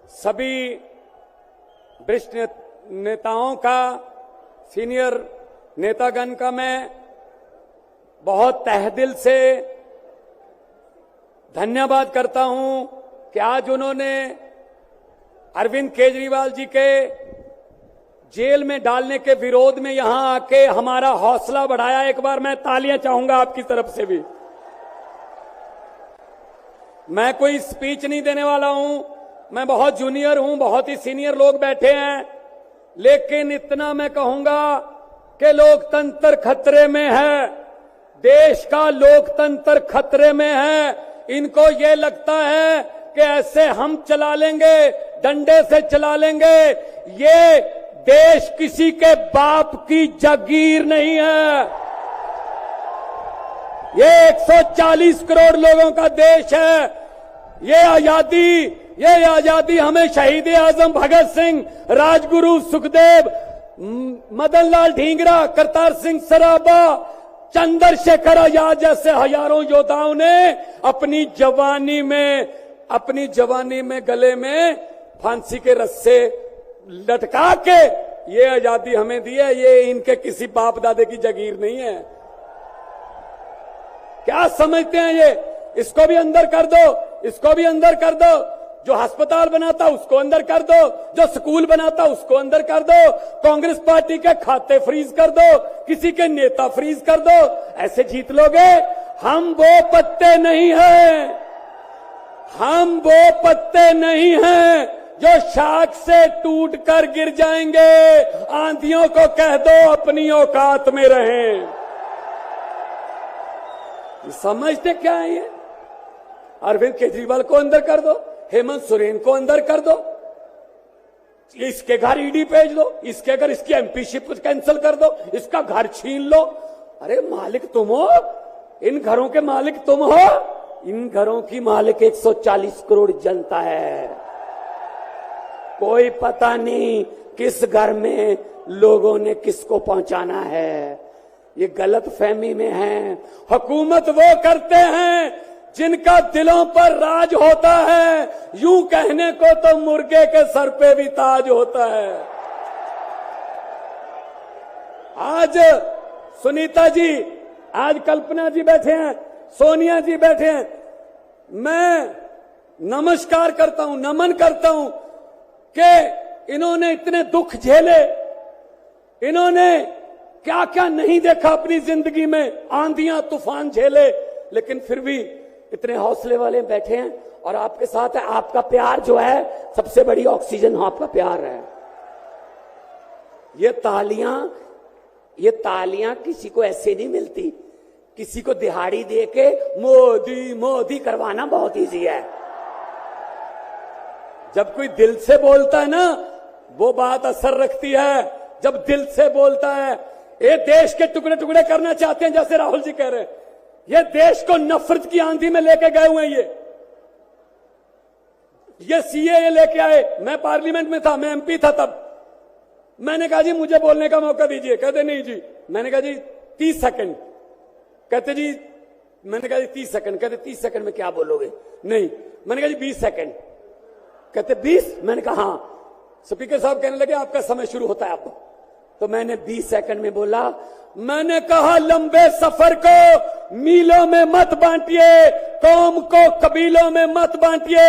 सभी वरिष्ठ नेताओं का, सीनियर नेतागण का मैं बहुत तहेदिल से धन्यवाद करता हूं कि आज उन्होंने अरविंद केजरीवाल जी के जेल में डालने के विरोध में यहां आके हमारा हौसला बढ़ाया। एक बार मैं तालियां चाहूंगा आपकी तरफ से भी। मैं कोई स्पीच नहीं देने वाला हूं, मैं बहुत जूनियर हूं, बहुत ही सीनियर लोग बैठे हैं, लेकिन इतना मैं कहूंगा कि लोकतंत्र खतरे में है, देश का लोकतंत्र खतरे में है। इनको ये लगता है कि ऐसे हम चला लेंगे, डंडे से चला लेंगे। ये देश किसी के बाप की जागीर नहीं है, ये 140 करोड़ लोगों का देश है। ये आजादी हमें शहीद आजम भगत सिंह, राजगुरु सुखदेव, मदन लाल ढींगरा, करतार सिंह सराबा, चंद्रशेखर आजाद जैसे हजारों योद्धाओं ने अपनी जवानी में गले में फांसी के रस्से लटका के ये आजादी हमें दी है। ये इनके किसी बाप दादे की जागीर नहीं है। क्या समझते हैं ये? इसको भी अंदर कर दो, इसको भी अंदर कर दो। जो अस्पताल बनाता उसको अंदर कर दो, जो स्कूल बनाता उसको अंदर कर दो, कांग्रेस पार्टी के खाते फ्रीज कर दो, किसी के नेता फ्रीज कर दो। ऐसे जीत लोगे? हम वो पत्ते नहीं हैं, हम वो पत्ते नहीं हैं जो शाख से टूट कर गिर जाएंगे। आंधियों को कह दो अपनी औकात में रहें। समझते क्या है ये? अरविंद केजरीवाल को अंदर कर दो, हेमंत सोरेन को अंदर कर दो, इसके घर ईडी भेज दो, इसके घर इसकी एमपीशिप कैंसिल कर दो, इसका घर छीन लो। अरे मालिक तुम हो, इन घरों के मालिक तुम हो। इन घरों की मालिक 140 करोड़ जनता है। कोई पता नहीं किस घर में लोगों ने किसको पहुंचाना है। ये गलत फहमी में है। हुकूमत वो करते हैं जिनका दिलों पर राज होता है। यूं कहने को तो मुर्गे के सर पे भी ताज होता है। आज सुनीता जी, आज कल्पना जी बैठे हैं, सोनिया जी बैठे हैं। मैं नमस्कार करता हूं, नमन करता हूं कि इन्होंने इतने दुख झेले, इन्होंने क्या क्या नहीं देखा अपनी जिंदगी में, आंधियां तूफान झेले, लेकिन फिर भी इतने हौसले वाले बैठे हैं और आपके साथ है। आपका प्यार जो है सबसे बड़ी ऑक्सीजन आपका प्यार है। ये तालियां किसी को ऐसे नहीं मिलती। किसी को दिहाड़ी दे के मोदी मोदी करवाना बहुत इजी है। जब कोई दिल से बोलता है ना, वो बात असर रखती है। जब दिल से बोलता है, ये देश के टुकड़े टुकड़े करना चाहते हैं, जैसे राहुल जी कह रहे हैं। ये देश को नफरत की आंधी में लेके गए हुए हैं। ये सीएए लेके आए। मैं पार्लियामेंट में था, मैं एमपी था तब। मैंने कहा जी मुझे बोलने का मौका दीजिए। कहते नहीं जी। मैंने कहा जी 30 सेकंड। कहते जी, मैंने कहा जी 30 सेकंड। कहते 30 सेकंड में क्या बोलोगे? नहीं। मैंने कहा जी 20 सेकंड। कहते 20? मैंने कहा हाँ। स्पीकर साहब कहने लगे आपका समय शुरू होता है अब। तो मैंने 20 सेकंड में बोला। मैंने कहा लंबे सफर को मीलों में मत बांटिए, कौम को कबीलों में मत बांटिए।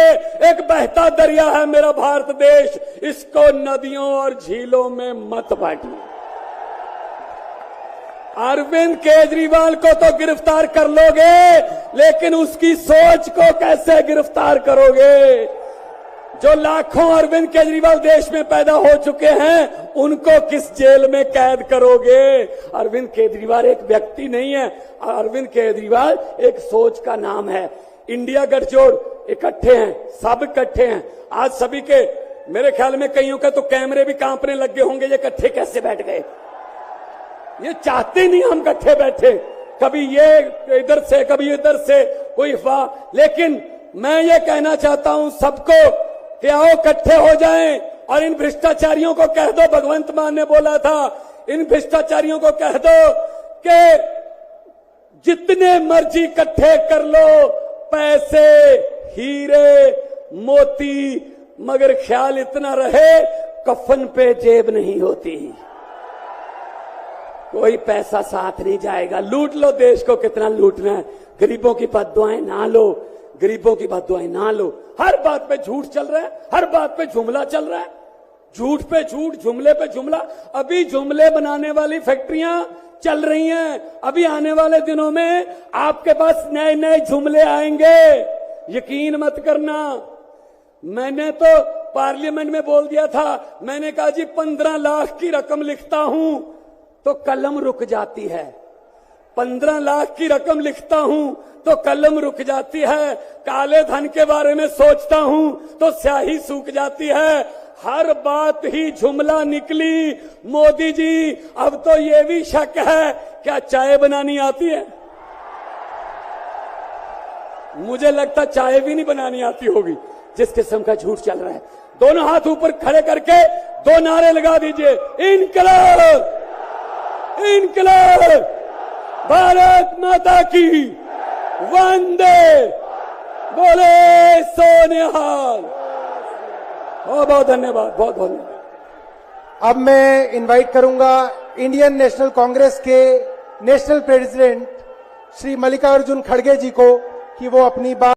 एक बहता दरिया है मेरा भारत देश, इसको नदियों और झीलों में मत बांटिए। अरविंद केजरीवाल को तो गिरफ्तार कर लोगे, लेकिन उसकी सोच को कैसे गिरफ्तार करोगे? जो लाखों अरविंद केजरीवाल देश में पैदा हो चुके हैं, उनको किस जेल में कैद करोगे? अरविंद केजरीवाल एक व्यक्ति नहीं है, अरविंद केजरीवाल एक सोच का नाम है। इंडिया गठजोड़ इकट्ठे हैं, सब इकट्ठे हैं। आज सभी के, मेरे ख्याल में कईयों के तो कैमरे भी कांपने लग गए होंगे, ये इकट्ठे कैसे बैठ गए? ये चाहते नहीं हम इकट्ठे बैठे, कभी ये इधर से कभी इधर से, कोई अफवाह। लेकिन मैं ये कहना चाहता हूं सबको कि आओ इकट्ठे हो जाएं और इन भ्रष्टाचारियों को कह दो, भगवंत मान ने बोला था, इन भ्रष्टाचारियों को कह दो कि जितने मर्जी इकट्ठे कर लो, पैसे, हीरे, मोती, मगर ख्याल इतना रहे, कफन पे जेब नहीं होती, कोई पैसा साथ नहीं जाएगा। लूट लो देश को, कितना लूटना है। गरीबों की बददुआएं ना लो, गरीबों की बददुआएं ना लो। हर बात पे झूठ चल रहा है, हर बात पे जुमला चल रहा है, झूठ पे झूठ, जुमले पे जुमला। अभी जुमले बनाने वाली फैक्ट्रियां चल रही हैं। अभी आने वाले दिनों में आपके पास नए नए जुमले आएंगे, यकीन मत करना। मैंने तो पार्लियामेंट में बोल दिया था, मैंने कहा जी 15 लाख की रकम लिखता हूं तो कलम रुक जाती है, 15 लाख की रकम लिखता हूं तो कलम रुक जाती है, काले धन के बारे में सोचता हूं तो स्याही सूख जाती है। हर बात ही जुमला निकली। मोदी जी, अब तो ये भी शक है, क्या चाय बनानी आती है? मुझे लगता चाय भी नहीं बनानी आती होगी, जिस किस्म का झूठ चल रहा है। दोनों हाथ ऊपर खड़े करके 2 नारे लगा दीजिए, इनकलाब, इनकलाब, भारत माता की, वंदे, बोले सोनिहाल। बहुत बहुत धन्यवाद, बहुत बहुत धन्यवाद। अब मैं इनवाइट करूंगा इंडियन नेशनल कांग्रेस के नेशनल प्रेसिडेंट श्री मल्लिकार्जुन खड़गे जी को कि वो अपनी बात